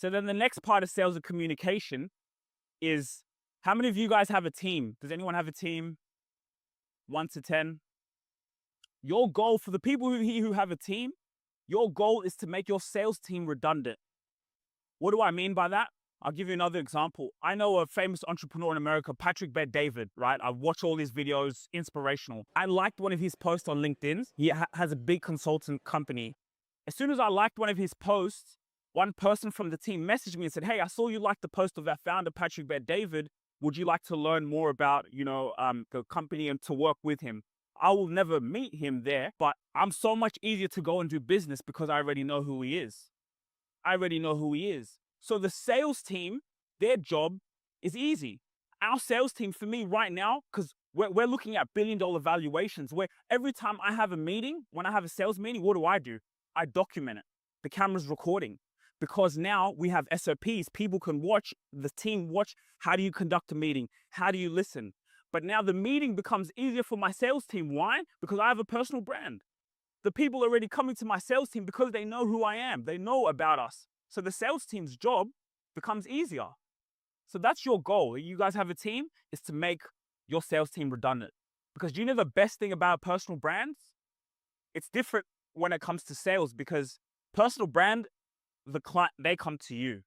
So then the next part of sales and communication is, how many of you guys have a team? Does anyone have a team? 1 to 10. Your goal for the people who have a team, your goal is to make your sales team redundant. What do I mean by that? I'll give you another example. I know a famous entrepreneur in America, Patrick Bet-David, right? I watch all his videos, inspirational. I liked one of his posts on LinkedIn. He has a big consultant company. As soon as I liked one of his posts, one person from the team messaged me and said, hey, I saw you liked the post of our founder, Patrick Bet-David. Would you like to learn more about, the company and to work with him? I will never meet him there, but I'm so much easier to go and do business because I already know who he is. So the sales team, their job is easy. Our sales team, for me right now, because we're looking at billion-dollar valuations, where every time I have a meeting, when I have a sales meeting, what do? I document it. The camera's recording. Because now we have SOPs, people can watch, the team watch, how do you conduct a meeting? How do you listen? But now the meeting becomes easier for my sales team. Why? Because I have a personal brand. The people are already coming to my sales team because they know who I am. They know about us. So the sales team's job becomes easier. So that's your goal. You guys have a team, is to make your sales team redundant. Because do you know the best thing about personal brands? It's different when it comes to sales, because personal brand, the client, they come to you.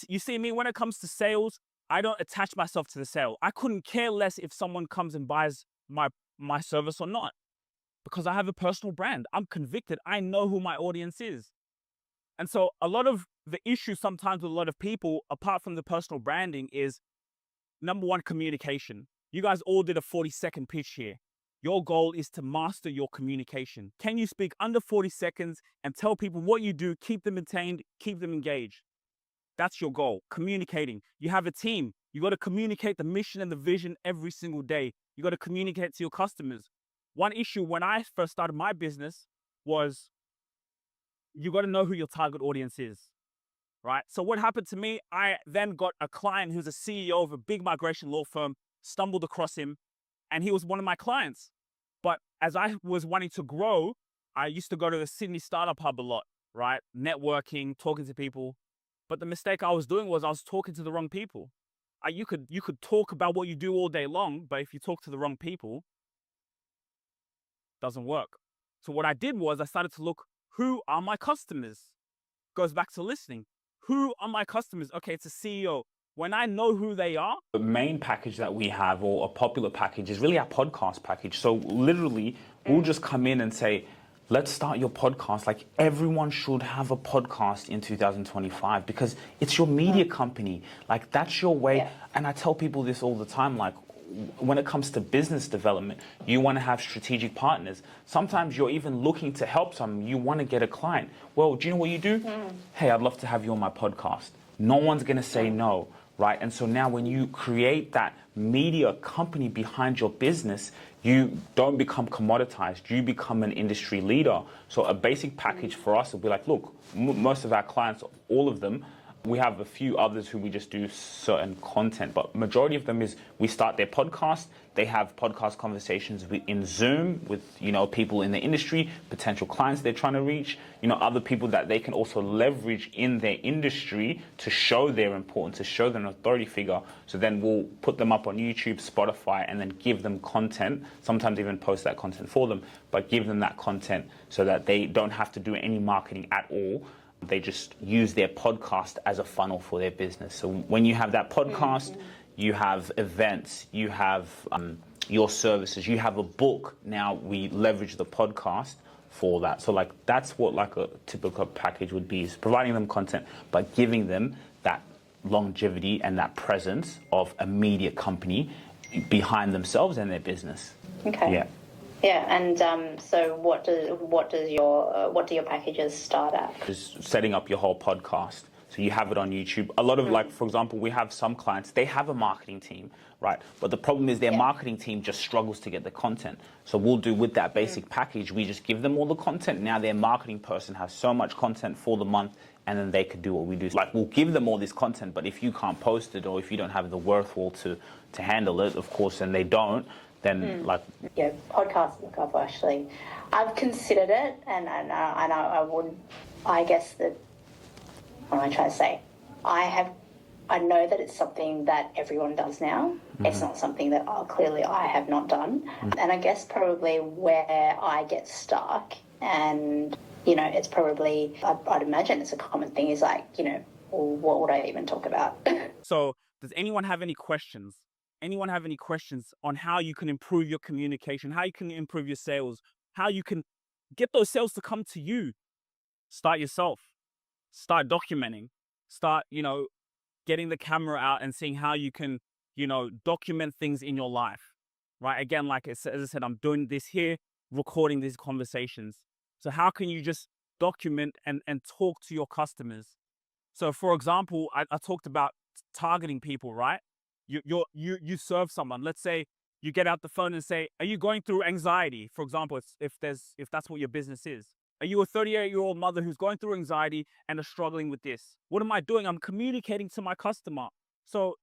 You see me, when it comes to sales, I don't attach myself to the sale. I couldn't care less if someone comes and buys my service or not, because I have a personal brand. I'm convicted. I know who my audience is. And so a lot of the issue sometimes with a lot of people, apart from the personal branding, is number one, communication. You guys all did a 40-second pitch here. Your goal is to master your communication. Can you speak under 40 seconds and tell people what you do, keep them entertained, keep them engaged? That's your goal, communicating. You have a team. You got to communicate the mission and the vision every single day. You got to communicate to your customers. One issue when I first started my business was you got to know who your target audience is, right? So what happened to me, I then got a client who's a CEO of a big migration law firm, stumbled across him, and he was one of my clients. But as I was wanting to grow, I used to go to the Sydney Startup Hub a lot, right? Networking, talking to people. But the mistake I was doing was I was talking to the wrong people. You could talk about what you do all day long, but if you talk to the wrong people, it doesn't work. So what I did was I started to look, who are my customers? Goes back to listening. Who are my customers? Okay, it's a CEO. When I know who they are. The main package that we have, or a popular package, is really our podcast package. So literally, we'll just come in and say, let's start your podcast. Like, everyone should have a podcast in 2025 because it's your media company. Like, that's your way. Yeah. And I tell people this all the time, like, when it comes to business development, you want to have strategic partners. Sometimes you're even looking to help someone. You want to get a client. Well, do you know what you do? Hey, I'd love to have you on my podcast. No one's going to say no, right? And so now when you create that media company behind your business, you don't become commoditized. You become an industry leader. So a basic package for us will be like, look, most of our clients, all of them, we have a few others who we just do certain content, but majority of them is we start their podcast. They have podcast conversations in Zoom with, people in the industry, potential clients they're trying to reach, other people that they can also leverage in their industry to show their importance, to show them an authority figure. So then we'll put them up on YouTube, Spotify, and then give them content, sometimes even post that content for them, but give them that content so that they don't have to do any marketing at all. They just use their podcast as a funnel for their business. So when you have that podcast, you have events, you have your services, you have a book. Now we leverage the podcast for that. So like that's what like a typical package would be, is providing them content, but giving them that longevity and that presence of a media company behind themselves and their business. Okay. Yeah. Yeah, and so what do your packages start at? Just setting up your whole podcast. So you have it on YouTube. A lot of like, for example, we have some clients, they have a marketing team, right? But the problem is their marketing team just struggles to get the content. So we'll do with that basic package, we just give them all the content. Now their marketing person has so much content for the month, and then they could do what we do. Like, we'll give them all this content, but if you can't post it or if you don't have the wherewithal to handle it, of course, and they don't, then like... Yeah, podcasting, I've considered it, and I guess that what am I trying to say? I know that it's something that everyone does now. It's not something that clearly I have not done. And I guess probably where I get stuck, and, you know, it's probably, I'd imagine it's a common thing, is like, you know, well, what would I even talk about? So does anyone have any questions? Anyone have any questions on how you can improve your communication, how you can improve your sales, how you can get those sales to come to you? Start yourself. Start documenting. Start, you know, getting the camera out and seeing how you can, you know, document things in your life, right? Again, like as I said, I'm doing this here, recording these conversations. So how can you just document and talk to your customers? So for example, I talked about targeting people, right? You serve someone. Let's say you get out the phone and say, are you going through anxiety? For example, if that's what your business is. Are you a 38-year-old mother who's going through anxiety and is struggling with this? What am I doing? I'm communicating to my customer. So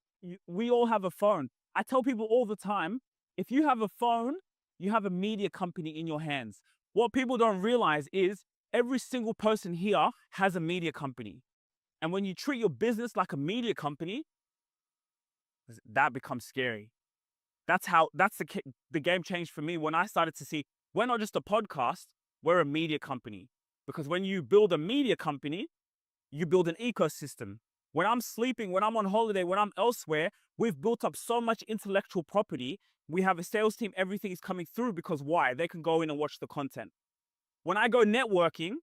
we all have a phone. I tell people all the time, if you have a phone, you have a media company in your hands. What people don't realize is every single person here has a media company. And when you treat your business like a media company, that becomes scary. That's the game changed for me when I started to see we're not just a podcast, we're a media company. Because when you build a media company, you build an ecosystem. When I'm sleeping, when I'm on holiday, when I'm elsewhere, we've built up so much intellectual property. We have a sales team, everything is coming through because why? They can go in and watch the content. When I go networking,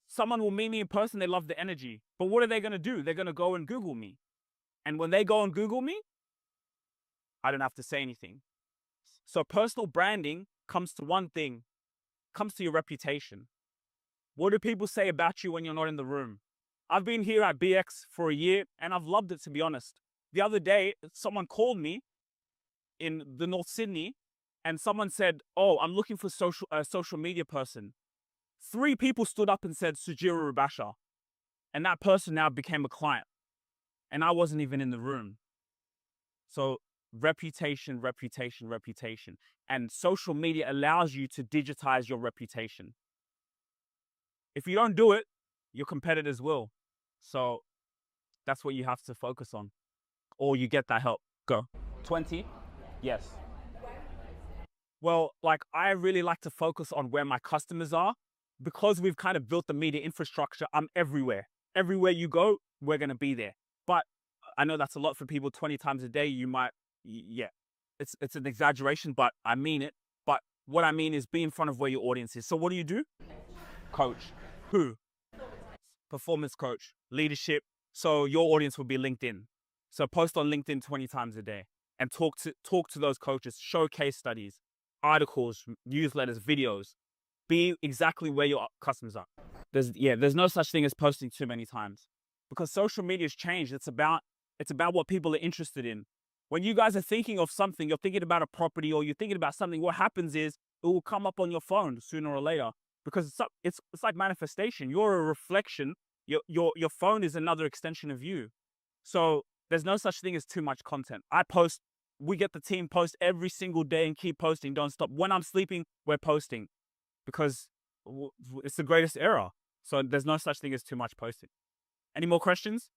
someone will meet me in person, they love the energy. But what are they going to do? They're going to go and Google me. And when they go and Google me, I don't have to say anything. So personal branding comes to one thing, comes to your reputation. What do people say about you when you're not in the room? I've been here at BX for a year and I've loved it, to be honest. The other day, someone called me in the North Sydney and someone said, oh, I'm looking for a social media person. 3 people stood up and said Sugira Rubasha. And that person now became a client. And I wasn't even in the room. So reputation, reputation, reputation. And social media allows you to digitize your reputation. If you don't do it, your competitors will. So that's what you have to focus on. Or you get that help. Go. 20? Yes. Well, like I really like to focus on where my customers are. Because we've kind of built the media infrastructure, I'm everywhere. Everywhere you go, we're going to be there. But I know that's a lot for people. 20 times a day, you might, yeah, it's an exaggeration, but I mean it. But what I mean is be in front of where your audience is. So what do? Coach. Who? Performance coach, leadership. So your audience will be LinkedIn. So post on LinkedIn 20 times a day and talk to those coaches, show case studies, articles, newsletters, videos. Be exactly where your customers are. There's no such thing as posting too many times because social media has changed. It's about what people are interested in. When you guys are thinking of something, you're thinking about a property or you're thinking about something, what happens is it will come up on your phone sooner or later because it's like manifestation. You're a reflection. Your phone is another extension of you. So there's no such thing as too much content. We get the team post every single day and keep posting, don't stop. When I'm sleeping, we're posting. Because it's the greatest era. So there's no such thing as too much posting. Any more questions?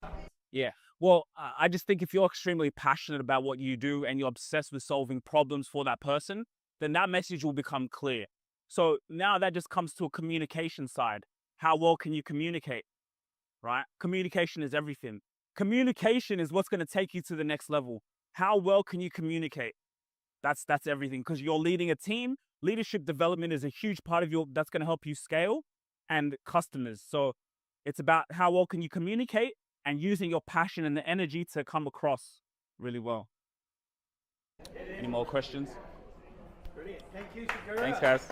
Yeah. Well, I just think if you're extremely passionate about what you do and you're obsessed with solving problems for that person, then that message will become clear. So now that just comes to a communication side. How well can you communicate, right? Communication is everything. Communication is what's going to take you to the next level. How well can you communicate? That's everything because you're leading a team. Leadership development is a huge part of that's going to help you scale and customers. So it's about how well can you communicate and using your passion and the energy to come across really well. Any more questions? Brilliant. Thank you, Sugira. Thanks, guys.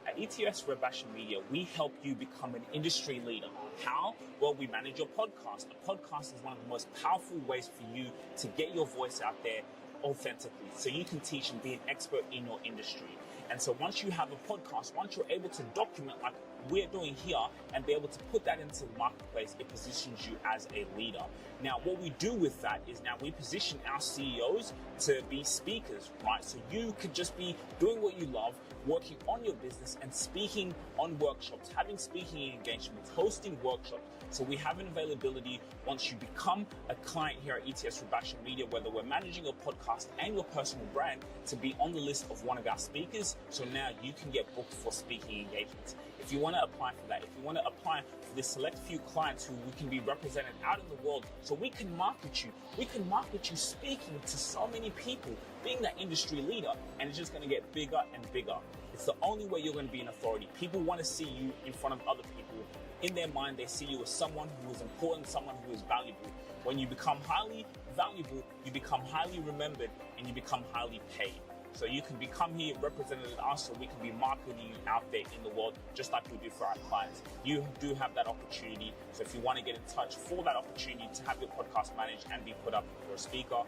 At ETS Rubasha Media, we help you become an industry leader. How? Well, we manage your podcast. A podcast is one of the most powerful ways for you to get your voice out there authentically, so you can teach and be an expert in your industry. And so once you have a podcast, once you're able to document like we're doing here and be able to put that into the marketplace, it positions you as a leader. Now, what we do with that is now we position our CEOs to be speakers, right? So you could just be doing what you love, working on your business and speaking on workshops, having speaking engagements, hosting workshops. So we have an availability once you become a client here at ETS Rubasha Media, whether we're managing your podcast and your personal brand, to be on the list of one of our speakers. So now you can get booked for speaking engagements. If you want to apply for that, if you want to apply for this select few clients who we can be represented out in the world, so we can market you speaking to so many people, being that industry leader, and it's just going to get bigger and bigger. It's the only way you're going to be an authority. People want to see you in front of other people. In their mind, they see you as someone who is important, someone who is valuable. When you become highly valuable, you become highly remembered, and you become highly paid. So you can become here represented us, so we can be marketing you out there in the world, just like we do for our clients. You do have that opportunity. So if you want to get in touch for that opportunity to have your podcast managed and be put up for a speaker,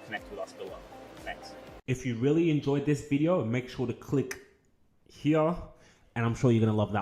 connect with us below. Thanks. If you really enjoyed this video, make sure to click here, and I'm sure you're going to love that one.